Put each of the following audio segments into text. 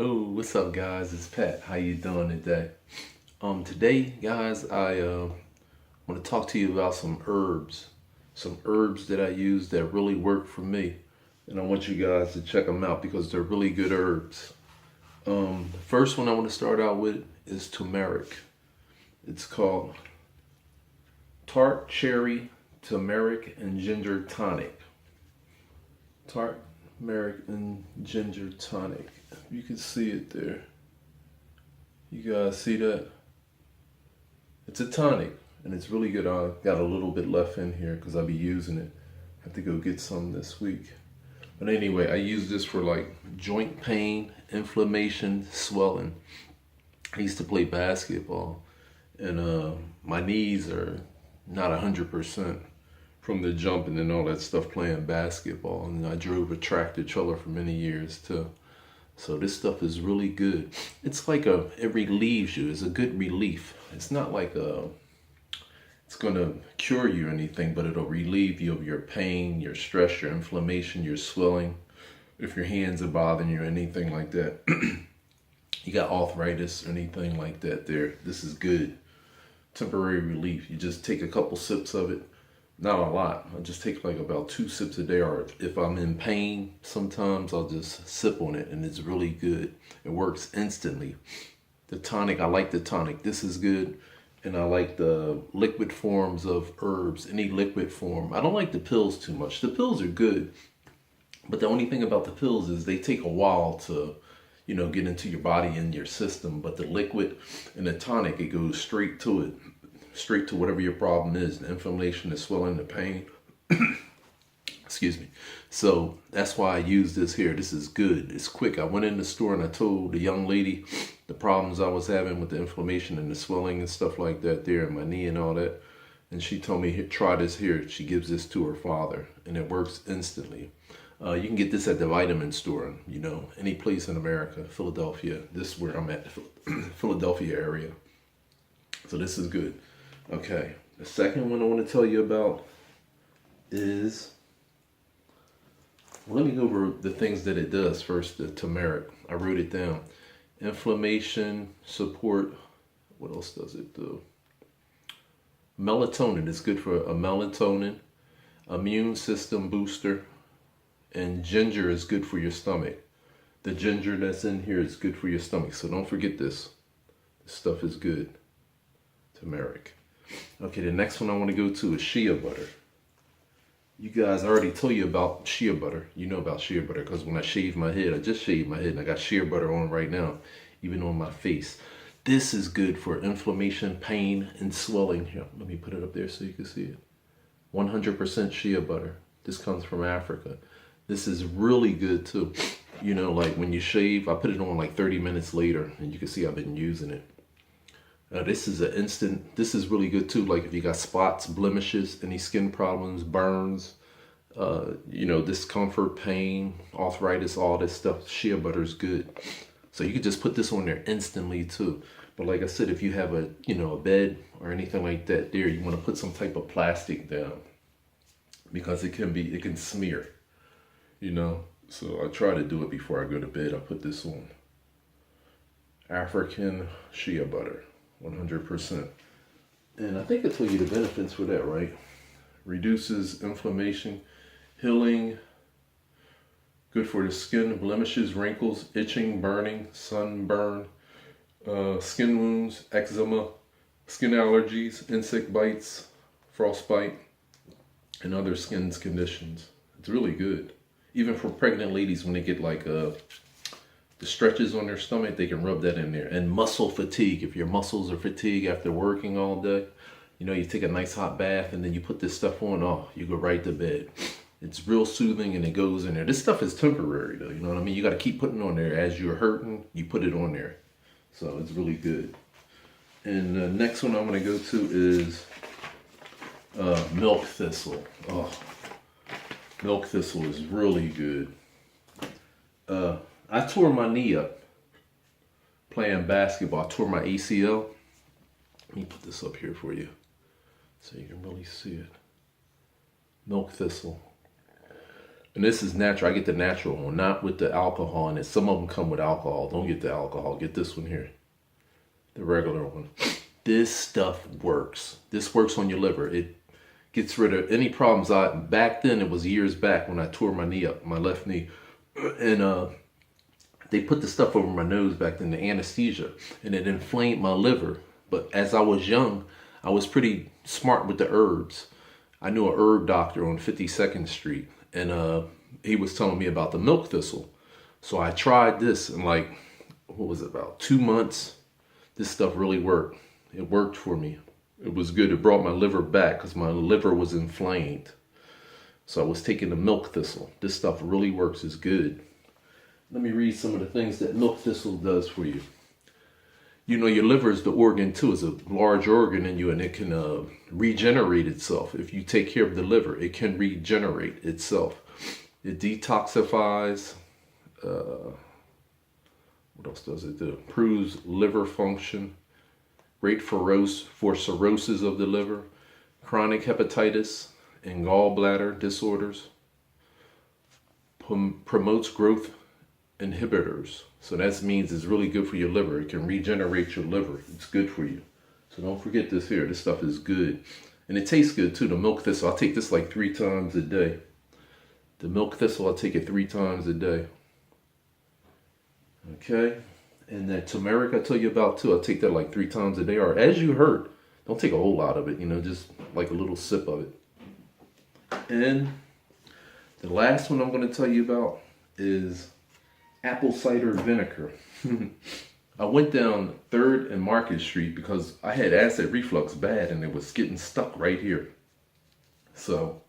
Oh, what's up, guys? It's Pat. How you doing today? Today, guys, I want to talk to you about some herbs that I use that really work for me, and I want you guys to check them out because they're really good herbs. The first one I want to start out with is turmeric. It's called tart cherry turmeric and ginger tonic. Tart, turmeric, and ginger tonic. You can see it there. You guys see that? It's a tonic, and it's really good. I got a little bit left in here because I'll be using it. I have to go get some this week. But anyway, I use this for like joint pain, inflammation, swelling. I used to play basketball, and my knees are not 100% from the jumping and all that stuff playing basketball. And I drove a tractor trailer for many years too. So this stuff is really good. It's like it relieves you. It's a good relief. It's not like it's gonna cure you or anything, but it'll relieve you of your pain, your stress, your inflammation, your swelling. If your hands are bothering you or anything like that, you got arthritis or anything like that there, this is good. Temporary relief. You just take a couple sips of it. Not a lot. I just take like about 2 sips a day, or if I'm in pain, sometimes I'll just sip on it, and it's really good. It works instantly. The tonic, I like the tonic. This is good. And I like the liquid forms of herbs, any liquid form. I don't like the pills too much. The pills are good, but the only thing about the pills is they take a while to, get into your body and your system. But the liquid and the tonic, it goes straight to it, straight to whatever your problem is, the inflammation, the swelling, the pain. Excuse me. So that's why I use this here. This is good. It's quick. I went in the store and I told the young lady the problems I was having with the inflammation and the swelling and stuff like that there in my knee and all that. And she told me, try this here. She gives this to her father, and it works instantly. You can get this at the vitamin store, any place in America, Philadelphia. This is where I'm at, Philadelphia area. So this is good. Okay, the second one I want to tell you about is, let me go over the things that it does first. The turmeric, I wrote it down. Inflammation, support, what else does it do? Melatonin, it's good for a melatonin, immune system booster, and ginger is good for your stomach. The ginger that's in here is good for your stomach, so don't forget this. This stuff is good. Turmeric. Okay, the next one I want to go to is shea butter. You guys, I already told you about shea butter. You know about shea butter because when I shave my head, I just shaved my head and I got shea butter on right now, even on my face. This is good for inflammation, pain, and swelling. Here, let me put it up there so you can see it. 100% shea butter. This comes from Africa. This is really good too. Like when you shave, I put it on like 30 minutes later, and you can see I've been using it. This is really good too. Like if you got spots, blemishes, any skin problems, burns, discomfort, pain, arthritis, all this stuff, shea butter is good. So you could just put this on there instantly too. But like I said, if you have a bed or anything like that there, you want to put some type of plastic down because it can smear, So I try to do it before I go to bed. I put this on. African shea butter. 100%. And I think I told you the benefits for that, right? Reduces inflammation, healing, good for the skin, blemishes, wrinkles, itching, burning, sunburn, skin wounds, eczema, skin allergies, insect bites, frostbite, and other skin conditions. It's really good. Even for pregnant ladies when they get like the stretches on their stomach, they can rub that in there. And muscle fatigue, if your muscles are fatigued after working all day, you take a nice hot bath and then you put this stuff on, you go right to bed. It's real soothing and it goes in there. This stuff is temporary though, you know what I mean? You got to keep putting it on there. As you're hurting, you put it on there. So it's really good. And the next one I'm going to go to is milk thistle. Oh, milk thistle is really good. I tore my knee up playing basketball. I tore my ACL. Let me put this up here for you so you can really see it. Milk thistle. And this is natural. I get the natural one, not with the alcohol in it. Some of them come with alcohol. Don't get the alcohol. Get this one here, the regular one. This stuff works. This works on your liver. It gets rid of any problems. Back then, it was years back when I tore my knee up, my left knee. And they put the stuff over my nose back then, the anesthesia, and it inflamed my liver. But as I was young, I was pretty smart with the herbs. I knew a herb doctor on 52nd Street, and he was telling me about the milk thistle. So I tried this, and like, what was it, about 2 months? This stuff really worked. It worked for me. It was good. It brought my liver back because my liver was inflamed. So I was taking the milk thistle. This stuff really works. It's good. Let me read some of the things that milk thistle does for you. You know, your liver is the organ too. It's a large organ in you, and it can regenerate itself. If you take care of the liver, it can regenerate itself. It detoxifies. What else does it do? Improves liver function. Great for cirrhosis of the liver, chronic hepatitis, and gallbladder disorders. Promotes growth inhibitors. So that means it's really good for your liver. It can regenerate your liver. It's good for you. So don't forget this here. This stuff is good. And it tastes good too. The milk thistle, I'll take this like 3 times a day. The milk thistle, I'll take it 3 times a day. Okay. And that turmeric I tell you about too, I'll take that like 3 times a day. Or as you heard, don't take a whole lot of it, just like a little sip of it. And the last one I'm going to tell you about is apple cider vinegar. I went down 3rd and Market Street because I had acid reflux bad and it was getting stuck right here. So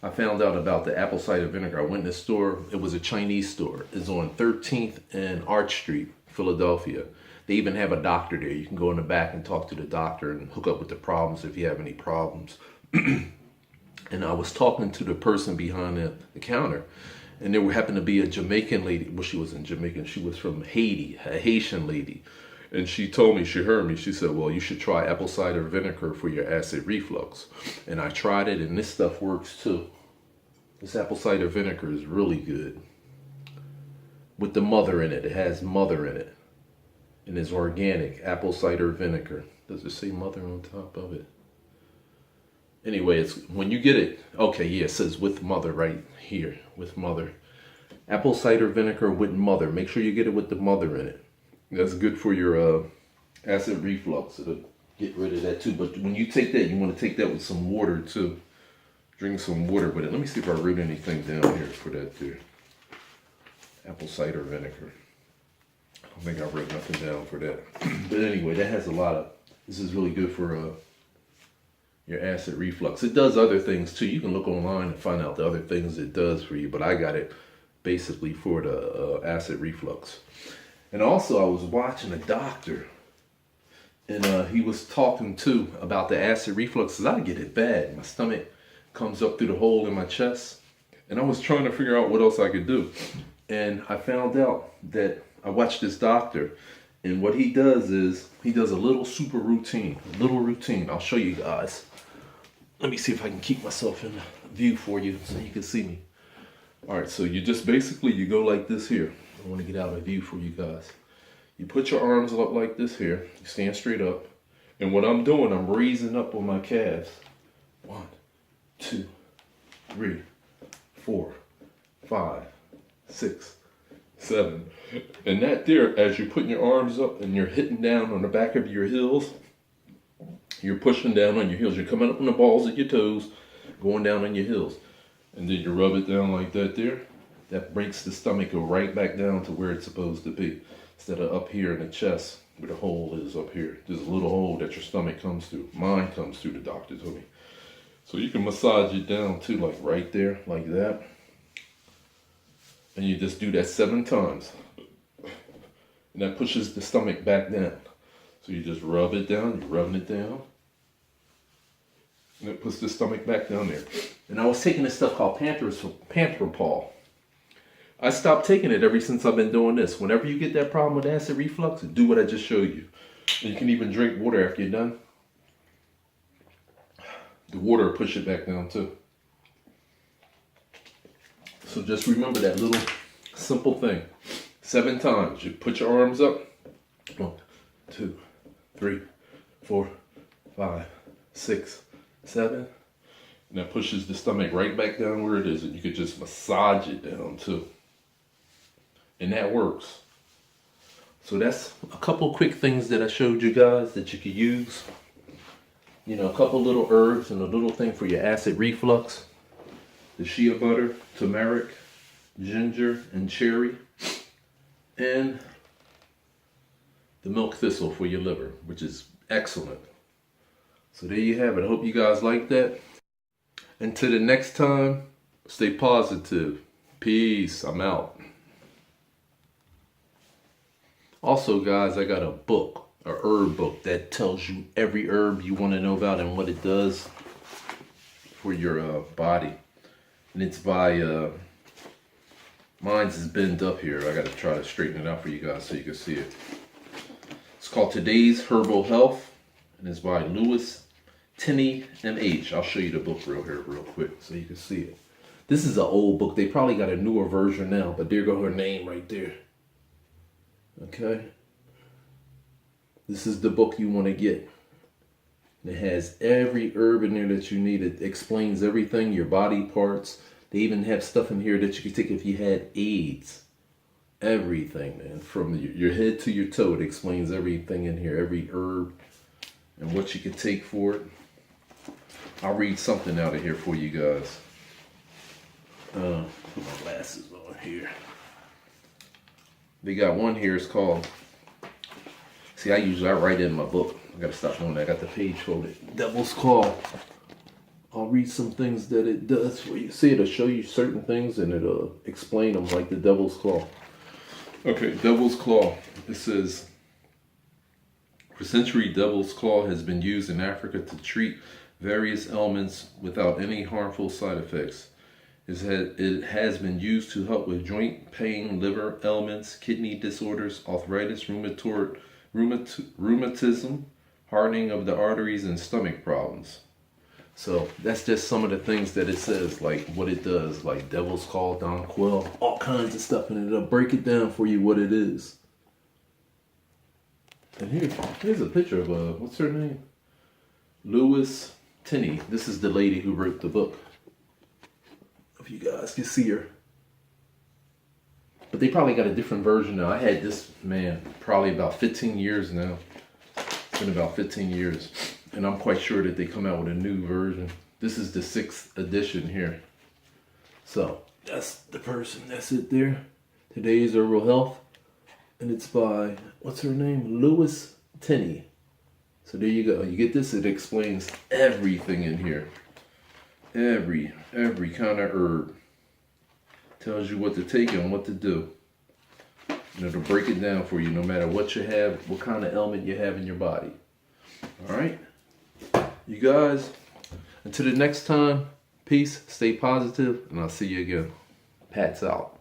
I found out about the apple cider vinegar. I went in the store. It was a Chinese store. It's on 13th and Arch Street, Philadelphia. They even have a doctor there. You can go in the back and talk to the doctor and hook up with the problems if you have any problems. And I was talking to the person behind the counter, and there happened to be a Jamaican lady. Well, she wasn't Jamaican. She was from Haiti, a Haitian lady. And she told me, she heard me, she said, well, you should try apple cider vinegar for your acid reflux. And I tried it, and this stuff works too. This apple cider vinegar is really good. With the mother in it. It has mother in it. And it's organic, apple cider vinegar. Does it say mother on top of it? Anyway, it's when you get it, okay, yeah, it says with mother right here, with mother. Apple cider vinegar with mother. Make sure you get it with the mother in it. That's good for your acid reflux. It'll get rid of that too. But when you take that, you want to take that with some water too. Drink some water with it. Let me see if I wrote anything down here for that too. Apple cider vinegar. I don't think I wrote nothing down for that. But anyway, that has a lot of, this is really good for your acid reflux. It does other things too. You can look online and find out the other things it does for you, but I got it basically for the acid reflux. And also I was watching a doctor, and he was talking too about the acid reflux, because I get it bad. My stomach comes up through the hole in my chest, and I was trying to figure out what else I could do. And I found out that I watched this doctor, and what he does is he does a little super routine, I'll show you guys. Let me see if I can keep myself in view for you so you can see me. All right, so you just basically, you go like this here. I want to get out of view for you guys. You put your arms up like this here. You stand straight up. And what I'm doing, I'm raising up on my calves. 1, 2, 3, 4, 5, 6, 7. And that there, as you're putting your arms up and you're hitting down on the back of your heels, you're pushing down on your heels. You're coming up on the balls of your toes, going down on your heels. And then you rub it down like that there. That breaks the stomach go right back down to where it's supposed to be. Instead of up here in the chest, where the hole is up here. There's a little hole that your stomach comes through. Mine comes through, the doctor told me. So you can massage it down too, like right there, like that. And you just do that 7 times. And that pushes the stomach back down. So you just rub it down, you're rubbing it down. And it puts the stomach back down there. And I was taking this stuff called Pantropol. I stopped taking it ever since I've been doing this. Whenever you get that problem with acid reflux, do what I just showed you. And you can even drink water after you're done. The water will push it back down too. So So just remember that little simple thing. 7 times. You put your arms up. 1, 2, 3, 4, 5, 6, 7. And that pushes the stomach right back down where it is. And you could just massage it down too. And that works. So that's a couple quick things that I showed you guys that you could use. You know, a couple little herbs and a little thing for your acid reflux. The shea butter, turmeric, ginger, and cherry. And the milk thistle for your liver, which is excellent. So there you have it. I hope you guys like that. Until the next time, stay positive. Peace. I'm out. Also, guys, I got a book, a herb book that tells you every herb you want to know about and what it does for your body. And it's by, mine's is bent up here. I got to try to straighten it out for you guys so you can see it. It's called Today's Herbal Health, and it's by Lewis Tenney, M.H. I'll show you the book real quick so you can see it. This is an old book. They probably got a newer version now, but there go her name right there. Okay, this is the book you want to get. It has every herb in there that you need. It explains everything, your body parts. They even have stuff in here that you could take if you had AIDS. Everything, man, from your head to your toe. It explains everything in here, every herb and what you can take for it. I'll read something out of here for you guys. Put my glasses on here. They got one here, it's called, see, I write in my book. I gotta stop doing that. I got the page folded. Devil's Claw. I'll read some things that it does for you. See, it'll show you certain things and it'll explain them, like the Devil's Claw. Okay, Devil's Claw. It says, for centuries, Devil's Claw has been used in Africa to treat various ailments without any harmful side effects. It has been used to help with joint pain, liver ailments, kidney disorders, arthritis, rheumatism, hardening of the arteries, and stomach problems. So that's just some of the things that it says, like what it does, like Devil's Claw, Donquil, all kinds of stuff, and it'll break it down for you what it is. And here's a picture of what's her name? Lewis Tenney. This is the lady who wrote the book. If you guys can see her. But they probably got a different version now. I had this, man, probably about 15 years now. It's been about 15 years. And I'm quite sure that they come out with a new version. This is the 6th edition here. So, that's the person. That's it there. Today's Herbal Health. And it's by, what's her name? Lewis Tenney. So there you go. You get this, it explains everything in here. Every kind of herb. Tells you what to take and what to do. And it'll break it down for you no matter what you have, what kind of ailment you have in your body. Alright? You guys, until the next time, peace, stay positive, and I'll see you again. Pat's out.